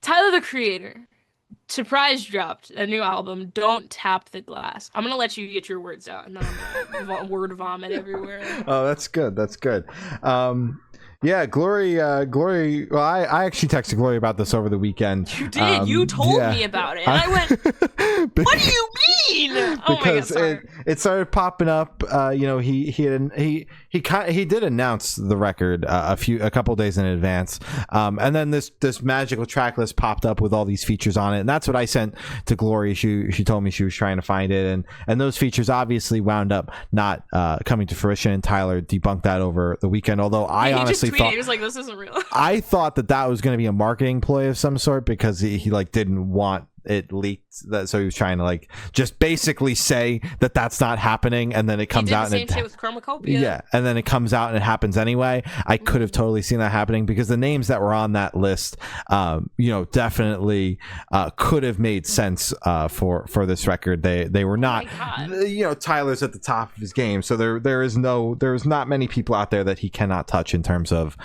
Tyler the Creator, surprise dropped a new album, Don't Tap the Glass. I'm gonna let you get your words out, and then I'm gonna word vomit everywhere. Oh, that's good. That's good. Yeah, Glory. Well, I actually texted Glory about this over the weekend. You did. You told me about it, and I went, "What do you mean?" Oh my god, because sorry. it started popping up. He did announce the record a couple days in advance, and then this magical track list popped up with all these features on it, and that's what I sent to Glory. She told me she was trying to find it, and those features obviously wound up not coming to fruition, and Tyler debunked that over the weekend. Although I honestly thought, he was like, "This isn't real." I thought that was going to be a marketing ploy of some sort, because he like didn't want it leaked, that so he was trying to like just basically say that that's not happening, and then it comes out, the and same shit with Chromacopia. yeah, and then it comes out and it happens anyway. I could have totally seen that happening, because the names that were on that list, definitely could have made sense for this record. They were not, Tyler's at the top of his game, so there's not many people out there that he cannot touch in terms of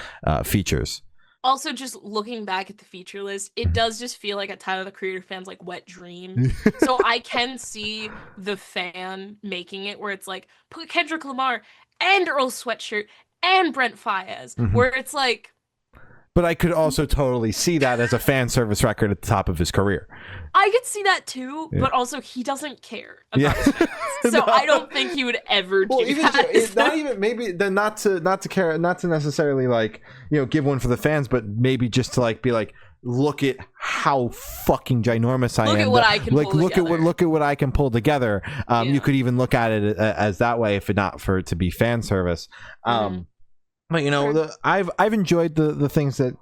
features. Also, just looking back at the feature list, it does just feel like a Tyler the Creator fan's like wet dream. So I can see the fan making it where it's like, put Kendrick Lamar and Earl Sweatshirt and Brent Faiyaz, where it's like. But I could also totally see that as a fan service record at the top of his career. I could see that too, but also he doesn't care about his fans. So no. I don't think he would ever do that. Not even, maybe then not to care, not to necessarily like, give one for the fans, but maybe just to like be like, look at how fucking ginormous I am. Look at what I can pull together. Look at what I can pull together. You could even look at it as that way, if not for it to be fan service. But I've enjoyed the things that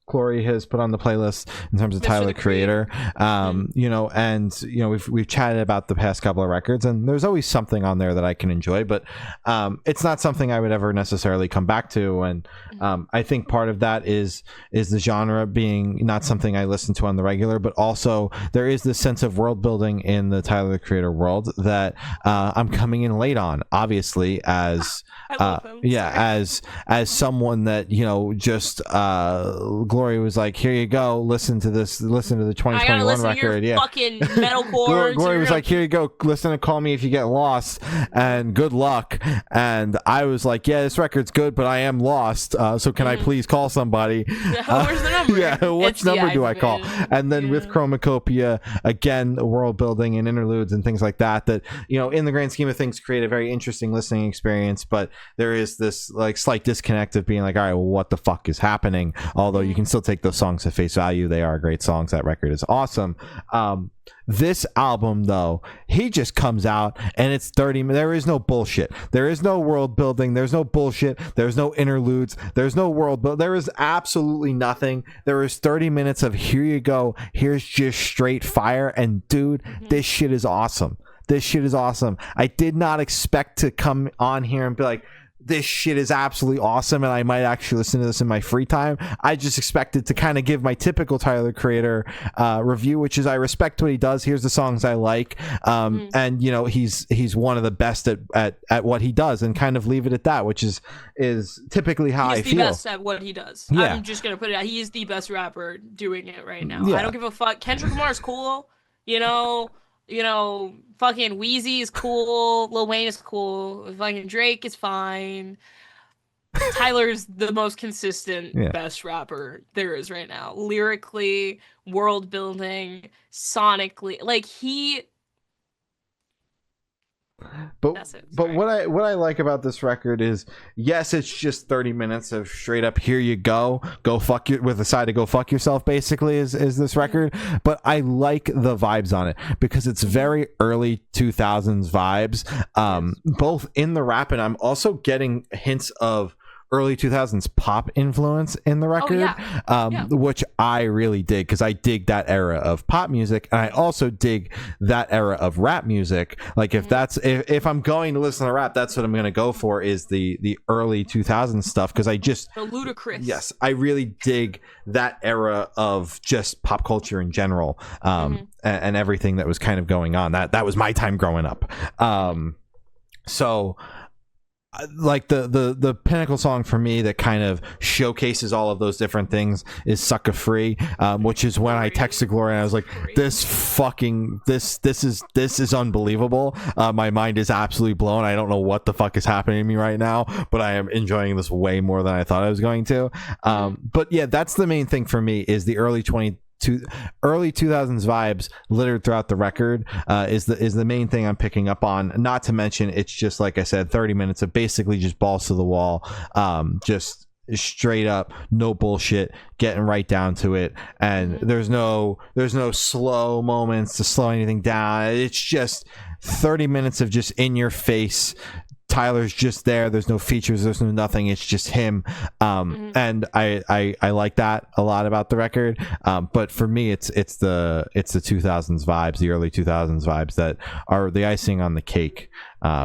Glory has put on the playlist in terms of Tyler the Creator. We've chatted about the past couple of records, and there's always something on there that I can enjoy, but it's not something I would ever necessarily come back to. And I think part of that is the genre being not something I listen to on the regular, but also there is this sense of world building in the Tyler the Creator world that I'm coming in late on, obviously, as as someone that just Glory was like, here you go, listen to the 2021 record. Yeah, fucking metalcore. Glory was like, here you go, listen to Call Me If You Get Lost, and good luck. And I was like, yeah, this record's good, but I am lost, so can I please call somebody? Where's the number? Yeah, which number do I call? And then with Chromacopia, again, world building and interludes and things like that in the grand scheme of things create a very interesting listening experience, but there is this like slight disconnect of being like, all right, well, what the fuck is happening? Although you can still take those songs at face value, they are great songs. That record is awesome. This album, though, he just comes out and it's 30 minutes. There is no bullshit. There is no world building. There's no bullshit. There's no interludes. There's no world build. There is absolutely nothing. There is 30 minutes of here you go. Here's just straight fire. And dude, this shit is awesome. This shit is awesome. I did not expect to come on here and be like, this shit is absolutely awesome, and I might actually listen to this in my free time. I just expected to kind of give my typical Tyler Creator review, which is I respect what he does. Here's the songs I like, and he's one of the best at what he does, and kind of leave it at that, which is typically how I feel. He's the best at what he does. Yeah. I'm just gonna put it out. He is the best rapper doing it right now. Yeah. I don't give a fuck. Kendrick Lamar is cool. Fucking Wheezy is cool. Lil Wayne is cool. Fucking Drake is fine. Tyler's the most consistent, best rapper there is right now. Lyrically, world building, sonically, like he. But what I like about this record is, yes, it's just 30 minutes of straight up here you go fuck you with a side to go fuck yourself, basically is this record. But I like the vibes on it because it's very early 2000s vibes, both in the rap, and I'm also getting hints of early 2000s pop influence in the record, which I really dig, because I dig that era of pop music, and I also dig that era of rap music. Like if I'm going to listen to rap, that's what I'm going to go for, is the early 2000s stuff, because I just the Ludacris. Yes, I really dig that era of just pop culture in general, and everything that was kind of going on. That was my time growing up. So like the pinnacle song for me that kind of showcases all of those different things is Sucker Free, which is when I texted Gloria and I was like, this is unbelievable. My mind is absolutely blown. I don't know what the fuck is happening to me right now, but I am enjoying this way more than I thought I was going to. But yeah, that's the main thing for me, is the early 2000s vibes littered throughout the record is the main thing I'm picking up on. Not to mention, it's just like I said, 30 minutes of basically just balls to the wall, just straight up, no bullshit, getting right down to it. And there's no slow moments to slow anything down. It's just 30 minutes of just in your face. Tyler's just there. There's no features. There's no nothing. It's just him. And I like that a lot about the record. But for me, it's the 2000s vibes, the early 2000s vibes that are the icing on the cake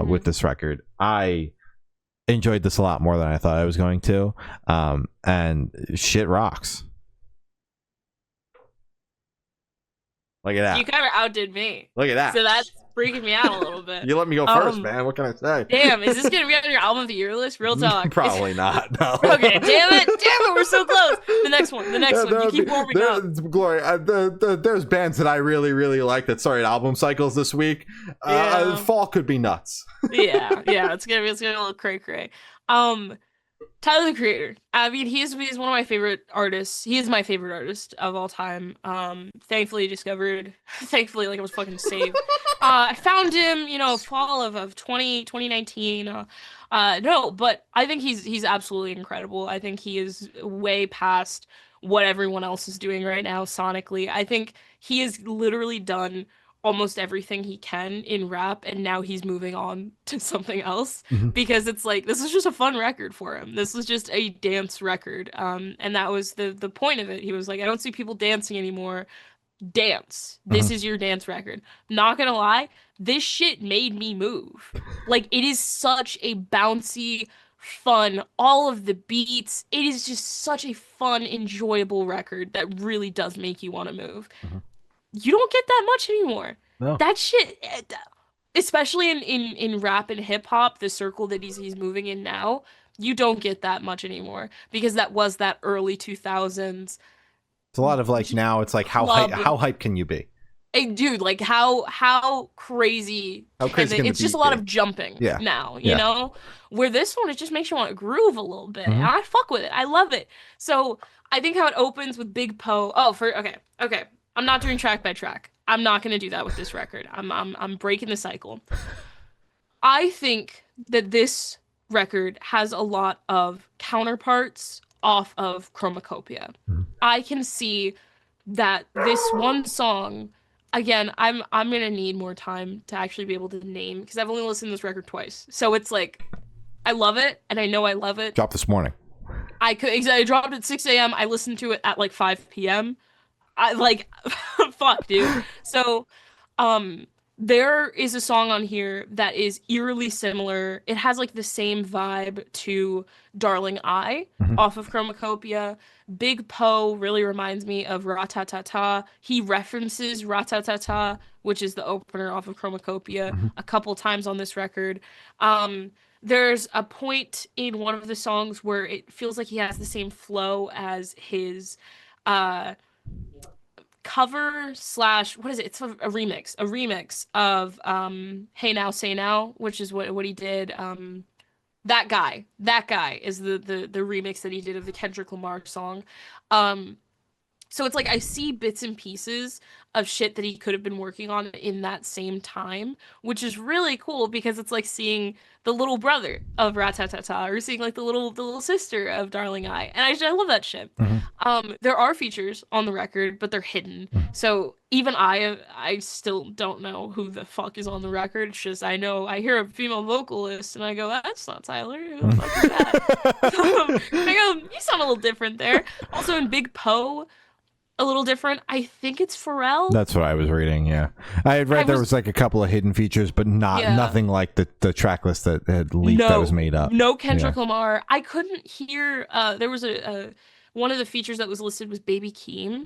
with this record. I enjoyed this a lot more than I thought I was going to. And shit rocks. Look at that. You kind of outdid me. Look at that. So that's freaking me out a little bit. You let me go first, man. What can I say? Damn, is this gonna be on your album of the year list? Real talk. Probably not. No. Okay, damn it, we're so close. The next one. You keep warming up. Gloria, there's bands that I really, really like that started album cycles this week. Fall could be nuts. yeah, it's gonna be a little cray cray. Tyler, the Creator. I mean, he's one of my favorite artists. He is my favorite artist of all time. Thankfully, like I was fucking saved. I found him, fall of 2019. No, but I think he's absolutely incredible. I think he is way past what everyone else is doing right now sonically. I think he has literally done almost everything he can in rap, and now he's moving on to something else because it's like, this is just a fun record for him. This was just a dance record, and that was the point of it. He was like, I don't see people dancing anymore. Dance. This is your dance record. Not gonna lie, this shit made me move. Like, it is such a bouncy, fun, all of the beats. It is just such a fun, enjoyable record that really does make you want to move. You don't get that much anymore. No. That shit, especially in rap and hip hop, the circle that he's moving in now, you don't get that much anymore, because that was that early 2000s. It's a lot of like, now it's like, how hype can you be? Hey, dude, like how crazy? It's just a lot of jumping now, you know? Where this one, it just makes you want to groove a little bit. And I fuck with it. I love it. So I think how it opens with Big Poe. Okay. I'm not doing track by track. I'm not gonna do that with this record. I'm breaking the cycle. I think that this record has a lot of counterparts off of Chromacopia. I can see that this one song, again, I'm gonna need more time to actually be able to name, because I've only listened to this record twice. So it's like, I love it, and I know I love it. Dropped this morning. I dropped at 6 a.m. I listened to it at like 5 p.m. Fuck, dude. So, there is a song on here that is eerily similar. It has like the same vibe to Darling I off of Chromacopia. Big Poe really reminds me of Ratatata. He references Ratatata, which is the opener off of Chromacopia, a couple times on this record. There's a point in one of the songs where it feels like he has the same flow as his cover / what is it? It's a remix of Hey Now Say Now, which is what he did. That guy is the remix that he did of the Kendrick Lamar song. So it's like, I see bits and pieces of shit that he could have been working on in that same time, which is really cool, because it's like seeing the little brother of Ratatata, or seeing like the little sister of Darling I. And I love that shit. There are features on the record, but they're hidden. So even I still don't know who the fuck is on the record. It's just, I hear a female vocalist and I go, that's not Tyler. Who the fuck is that? I go, you sound a little different there. Also in Big Poe, a little different. I think it's Pharrell. That's what I was reading. Yeah, I had read there was like a couple of hidden features, but nothing like the track list that had leaked that was made up. No Kendrick Lamar. I couldn't hear. There was a one of the features that was listed was Baby Keem.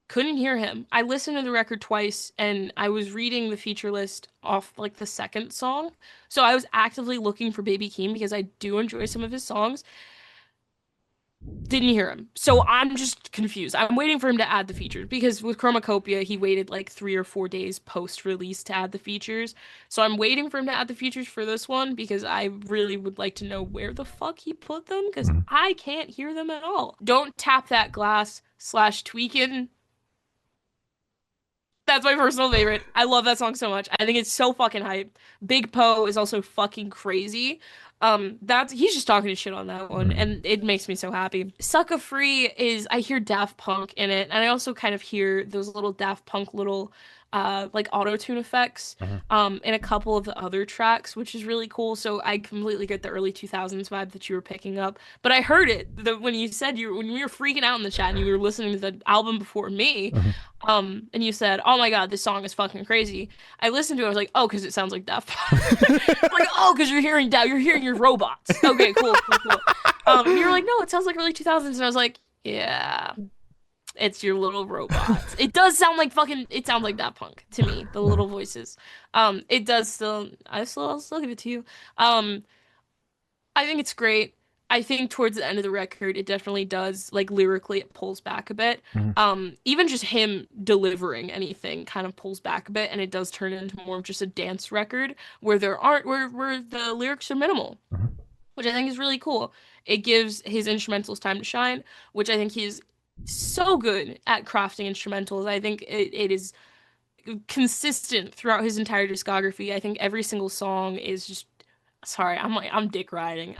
Couldn't hear him. I listened to the record twice and I was reading the feature list off like the second song. So I was actively looking for Baby Keem because I do enjoy some of his songs. Didn't hear him. So I'm just confused. I'm waiting for him to add the features because with Chromacopia, he waited like 3 or 4 days post release to add the features. So I'm waiting for him to add the features for this one because I really would like to know where the fuck he put them because I can't hear them at all. Don't tap that glass slash tweaking. That's my personal favorite. I love that song so much. I think it's so fucking hype. Big Poe is also fucking crazy. That's he's just talking shit on that one, and it makes me so happy. Sucka Free is I hear Daft Punk in it, and I also kind of hear those little Daft Punk little like auto tune effects in a couple of the other tracks, which is really cool. So I completely get the early 2000s vibe that you were picking up. But I heard it when you said when we were freaking out in the chat and you were listening to the album before me. And you said, "Oh my God, this song is fucking crazy." I listened to it. I was like, "Oh, because it sounds like Daft Punk." Like, "Oh, because you're hearing your robots." Okay, cool, cool, cool. And you were like, "No, it sounds like early 2000s." And I was like, "Yeah, it's your little robots." It does sound like fucking. It sounds like Daft Punk to me. The little voices. It does still. I'll still give it to you. I think it's great. I think towards the end of the record, it definitely does, like lyrically, it pulls back a bit. Even just him delivering anything kind of pulls back a bit, and it does turn into more of just a dance record where there aren't where the lyrics are minimal, which I think is really cool. It gives his instrumentals time to shine, which I think he's so good at crafting instrumentals. I think it is consistent throughout his entire discography. I think every single song is just sorry, I'm dick riding.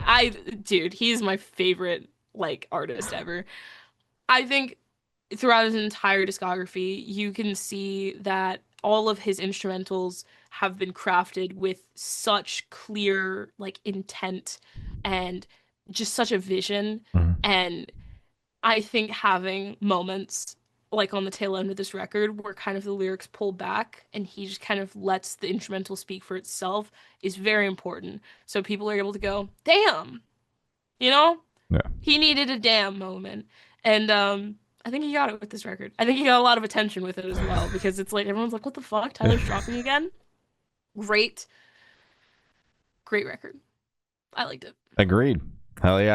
Dude, he's my favorite like artist ever. I think throughout his entire discography, you can see that all of his instrumentals have been crafted with such clear like intent and just such a vision. And I think having moments like on the tail end of this record where kind of the lyrics pull back and he just kind of lets the instrumental speak for itself is very important. So people are able to go, damn, you know? Yeah. He needed a damn moment. And I think he got it with this record. I think he got a lot of attention with it as well because it's like everyone's like, what the fuck? Tyler's dropping again? Great. Great record. I liked it. Agreed. Hell yeah.